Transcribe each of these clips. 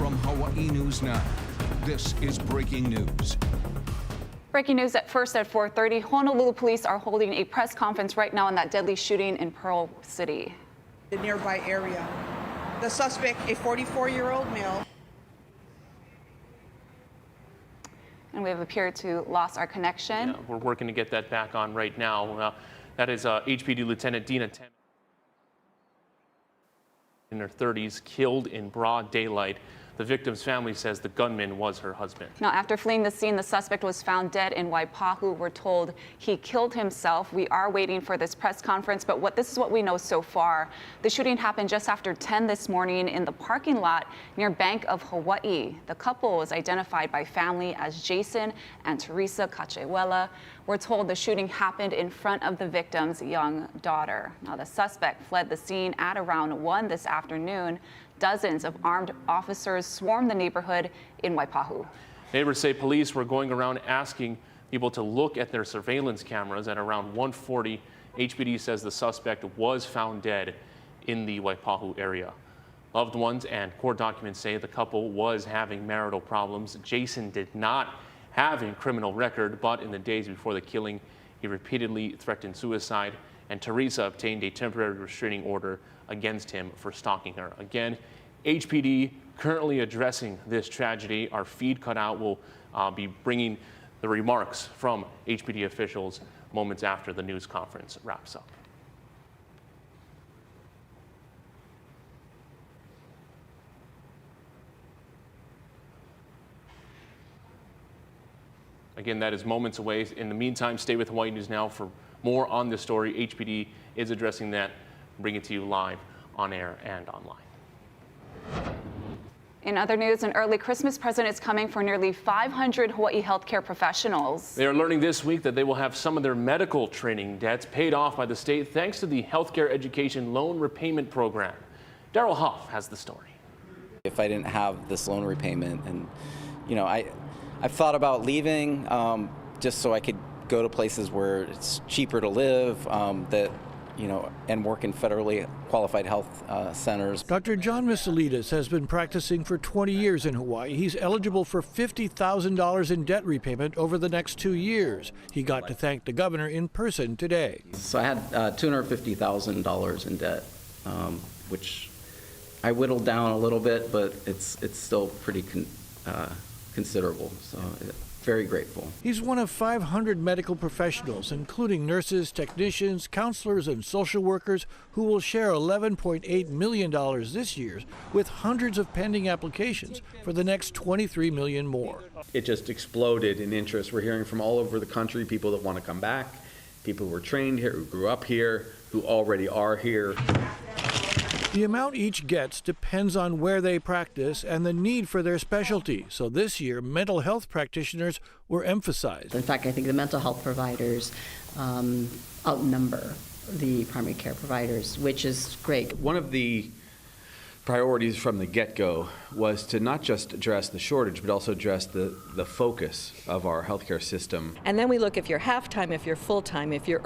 From Hawaii News Now, this is breaking news. Breaking news at 4:30. Honolulu police are holding a press conference right now on that deadly shooting in Pearl City. The nearby area. The suspect, a 44-year-old male. And we have appeared to lost our connection. Yeah, we're working to get that back on right now. That is HPD Lieutenant Dina Tem, in her 30s, killed in broad daylight. The victim's family says the gunman was her husband. Now, after fleeing the scene, the suspect was found dead in Waipahu. We're told he killed himself. We are waiting for this press conference, but this is what we know so far. The shooting happened just after 10 this morning in the parking lot near Bank of Hawaii. The couple was identified by family as Jason and Teresa Kachewela. We're told the shooting happened in front of the victim's young daughter. Now, the suspect fled the scene at around 1 this afternoon. Dozens of armed officers swarmed the neighborhood in Waipahu. Neighbors say police were going around asking people to look at their surveillance cameras. At around 1:40, HPD says the suspect was found dead in the Waipahu area. Loved ones and court documents say the couple was having marital problems. Jason did not have a criminal record, but in the days before the killing, he repeatedly threatened suicide, and Teresa obtained a temporary restraining order against him for stalking her. Again, HPD currently addressing this tragedy. Our feed cutout will be bringing the remarks from HPD officials moments after the news conference wraps up. Again, that is moments away. In the meantime, stay with Hawaii News Now for more on this story. HPD is addressing that, bring it to you live on air and online. In other news, an early Christmas present is coming for nearly 500 Hawaii healthcare professionals. They are learning this week that they will have some of their medical training debts paid off by the state thanks to the Healthcare Education Loan Repayment Program. Daryl Huff has the story. If I didn't have this loan repayment, and I've thought about leaving just so I could go to places where it's cheaper to live, and work in federally qualified health centers. Dr. John Miselides has been practicing for 20 years in Hawaii. He's eligible for $50,000 in debt repayment over the next 2 years. He got to thank the governor in person today. So I had $250,000 in debt, which I whittled down a little bit, but it's still pretty considerable. So very grateful. He's one of 500 medical professionals, including nurses, technicians, counselors, and social workers, who will share $11.8 million this year with hundreds of pending applications for the next $23 million more. It just exploded in interest. We're hearing from all over the country, people that want to come back, people who were trained here, who grew up here, who already are here. The amount each gets depends on where they practice and the need for their specialty. So this year, mental health practitioners were emphasized. In fact, I think the mental health providers outnumber the primary care providers, which is great. One of the priorities from the get-go was to not just address the shortage, but also address the focus of our healthcare system. And then we look if you're half-time, if you're full-time, if you're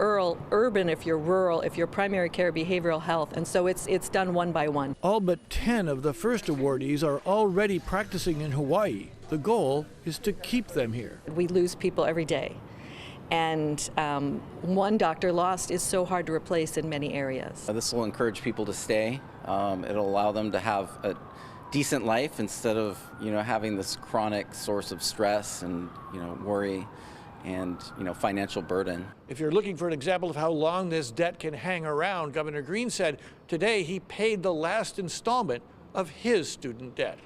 urban, if you're rural, if you're primary care, behavioral health, and so it's done one by one. All but 10 of the first awardees are already practicing in Hawaii. The goal is to keep them here. We lose people every day. And one doctor lost is so hard to replace in many areas. This will encourage people to stay. It'll allow them to have a decent life instead of having this chronic source of stress and worry and financial burden. If you're looking for an example of how long this debt can hang around, Governor Green said today he paid the last installment of his student debt.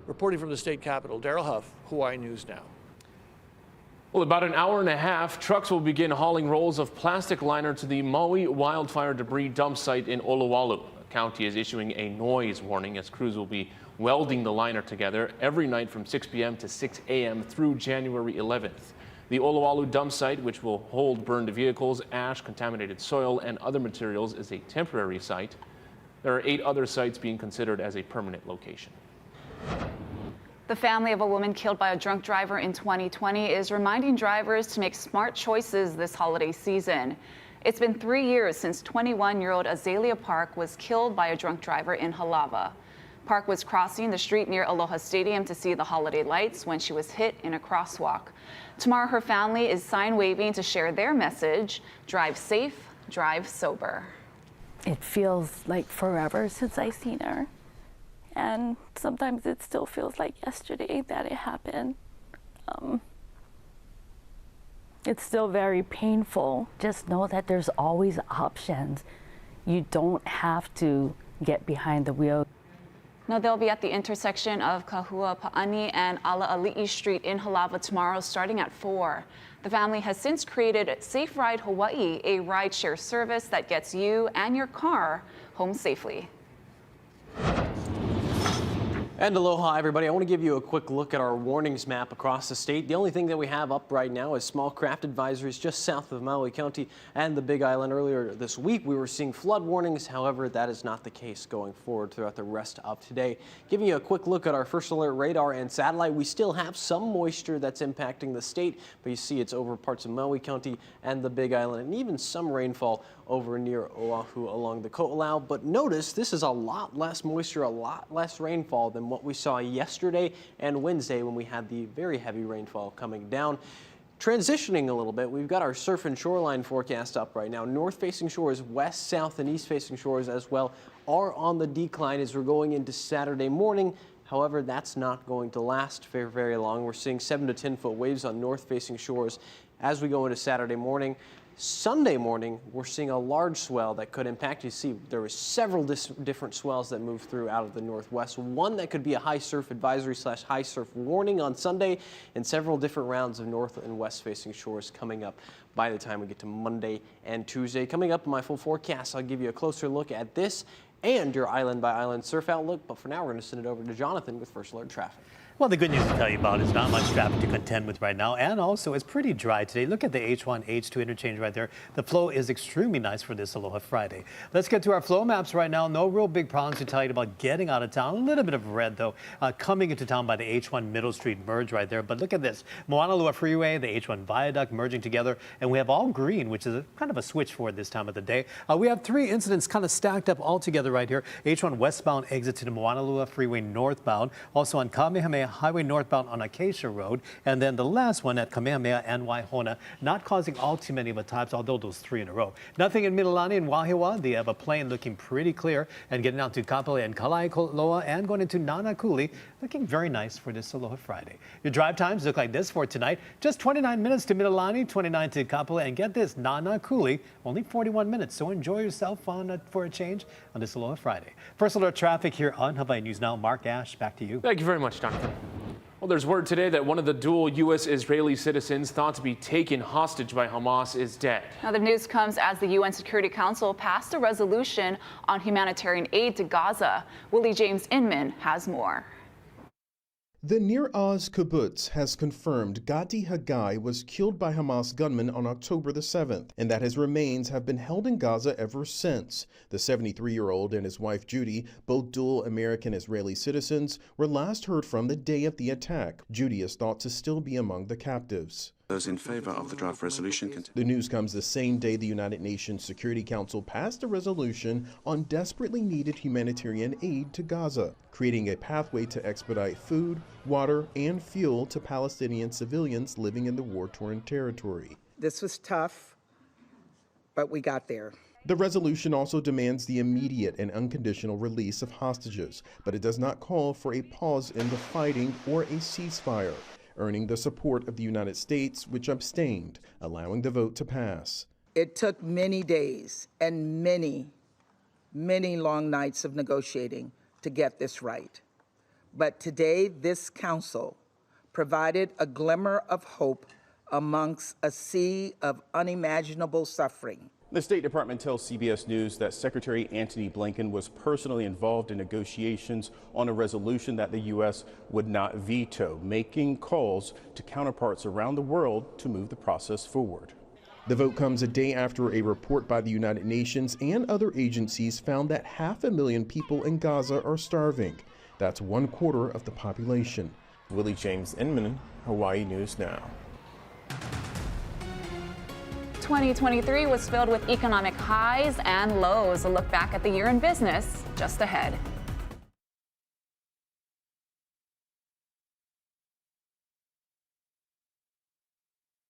Reporting from the state capitol, Daryl Huff, Hawaii News Now. Well, about an hour and a half, trucks will begin hauling rolls of plastic liner to the Maui wildfire debris dump site in Olowalu. The county is issuing a noise warning as crews will be welding the liner together every night from 6 p.m. to 6 a.m. through January 11th. The Olowalu dump site, which will hold burned vehicles, ash, contaminated soil, and other materials, is a temporary site. There are 8 other sites being considered as a permanent location. The family of a woman killed by a drunk driver in 2020 is reminding drivers to make smart choices this holiday season. It's been 3 years since 21-year-old Azalea Park was killed by a drunk driver in Halawa. Park was crossing the street near Aloha Stadium to see the holiday lights when she was hit in a crosswalk. Tomorrow, her family is sign waving to share their message: drive safe, drive sober. It feels like forever since I've seen her. And sometimes it still feels like yesterday that it happened. It's still very painful. Just know that there's always options. You don't have to get behind the wheel. Now, they'll be at the intersection of Kahua Pa'ani and Ala'ali'i Street in Halawa tomorrow, starting at 4. The family has since created Safe Ride Hawaii, a rideshare service that gets you and your car home safely. And aloha, everybody. I want to give you a quick look at our warnings map across the state. The only thing that we have up right now is small craft advisories just south of Maui County and the Big Island. Earlier this week, we were seeing flood warnings. However, that is not the case going forward throughout the rest of today. Giving you a quick look at our first alert radar and satellite, we still have some moisture that's impacting the state, but you see it's over parts of Maui County and the Big Island, and even some rainfall over near Oahu along the Ko'olau. But notice this is a lot less moisture, a lot less rainfall than what we saw yesterday and Wednesday when we had the very heavy rainfall coming down. Transitioning a little bit, we've got our surf and shoreline forecast up right now. North-facing shores, west, south, and east-facing shores as well are on the decline as we're going into Saturday morning. However, that's not going to last for very long. We're seeing 7 to 10 foot waves on north-facing shores as we go into Saturday morning. Sunday morning, we're seeing a large swell that could impact. You see, there were several different swells that moved through out of the northwest. One that could be a high surf advisory / high surf warning on Sunday, and several different rounds of north and west facing shores coming up by the time we get to Monday and Tuesday. Coming up in my full forecast, I'll give you a closer look at this and your island by island surf outlook. But for now, we're going to send it over to Jonathan with First Alert Traffic. Well, the good news to tell you about is not much traffic to contend with right now, and also it's pretty dry today. Look at the H1, H2 interchange right there. The flow is extremely nice for this Aloha Friday. Let's get to our flow maps right now. No real big problems to tell you about getting out of town. A little bit of red, though, coming into town by the H1 Middle Street merge right there. But look at this. Moanalua Freeway, the H1 Viaduct merging together, and we have all green, which is kind of a switch for this time of the day. We have 3 incidents kind of stacked up all together right here. H1 westbound exit to the Moanalua Freeway northbound, also on Kamehameha Highway northbound on Acacia Road, and then the last one at Kamehameha and Waihona, not causing all too many of the types, although those 3 in a row. Nothing in Mililani and Wahiawa. They have a plane looking pretty clear, and getting out to Kapolei and Kalaikoloa and going into Nanakuli, looking very nice for this Aloha Friday. Your drive times look like this for tonight. Just 29 minutes to Mililani, 29 to Kapolei, and get this, Nanakuli, only 41 minutes. So enjoy yourself for a change on this Aloha Friday. First Alert Traffic here on Hawaii News Now. Mark Ash, back to you. Thank you very much, Jonathan. Well, there's word today that one of the dual U.S.-Israeli citizens thought to be taken hostage by Hamas is dead. Now, the news comes as the UN Security Council passed a resolution on humanitarian aid to Gaza. Willie James Inman has more. The Nir Oz kibbutz has confirmed Gadi Haggai was killed by Hamas gunmen on October the 7th, and that his remains have been held in Gaza ever since. The 73-year-old and his wife Judy, both dual American-Israeli citizens, were last heard from the day of the attack. Judy is thought to still be among the captives. Those in favor of the draft resolution. The news comes the same day the United Nations Security Council passed a resolution on desperately needed humanitarian aid to Gaza, creating a pathway to expedite food, water, and fuel to Palestinian civilians living in the war-torn territory. This was tough, but we got there. The resolution also demands the immediate and unconditional release of hostages, but it does not call for a pause in the fighting or a ceasefire, earning the support of the United States, which abstained, allowing the vote to pass. It took many days and many long nights of negotiating to get this right. But today, this council provided a glimmer of hope amongst a sea of unimaginable suffering. The State Department tells CBS News that Secretary Antony Blinken was personally involved in negotiations on a resolution that the U.S. would not veto, making calls to counterparts around the world to move the process forward. The vote comes a day after a report by the United Nations and other agencies found that 500,000 people in Gaza are starving. That's 1/4 of the population. Willie James Inman, Hawaii News Now. 2023 was filled with economic highs and lows. A look back at the year in business just ahead.